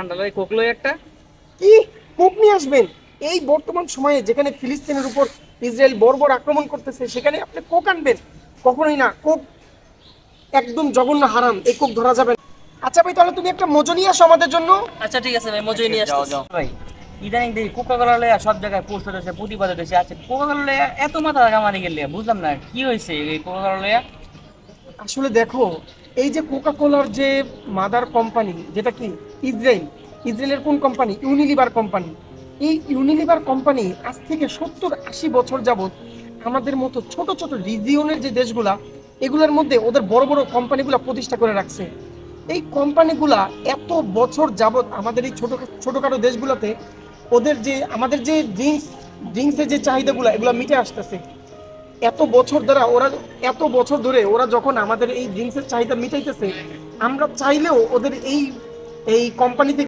ঠান্ডা লাগে কোক লই একটা। কি কোক নিয়ে আসবেন? এই বর্তমান সময়ে যেখানে ফিলিস্তিনের উপর ইসরায়েল বর্বর আক্রমণ করতেছে সেখানে আপনি কোক আনবেন? কখনোই না। কোক একদম জঘন্য হারাম, এই কোক ধরা যাবে না। আচ্ছা ভাই, তাহলে তুমি একটা মজু নিয়ে আসো আমাদের জন্য। আচ্ছা ঠিক আছে ভাই, মজুরি নিয়ে আসতেছি। ভাই ইদানিং দেখি কোকা কোলা লইয়া সব জায়গায় পোস্ট হতেছে, প্রতিবাদ হতেছে। আছে কোকা কোলা লইয়া এত মাথা কামারি গেলে বুঝলাম না কি হয়েছে এই কোকা কোলা লইয়া। আসলে দেখো, এই যে কোকা কোলার যে মাদার কোম্পানি, যেটা কি ইসরায়েল, ইসরায়েলের কোন কোম্পানি? Unilever company. এই ইউনিলিভার কোম্পানি আজ থেকে 70-80 বছর যাবত আমাদের মতো ছোট ছোট রিজিয়নের যে দেশগুলা, এগুলোর মধ্যে ওদের বড় বড় কোম্পানিগুলা প্রতিষ্ঠা করে রাখছে। এই কোম্পানিগুলা এত বছর যাবত আমাদের এই ছোটখাটো দেশগুলোতে ওদের যে আমাদের যে ড্রিঙ্কসের যে চাহিদাগুলো এগুলো মিটে আসতেছে। এত বছর ধরে ওরা যখন আমাদের এই ড্রিঙ্কসের চাহিদা মিটাইতেছে, আমরা চাইলেও ওদের এই কোম্পানি থেকে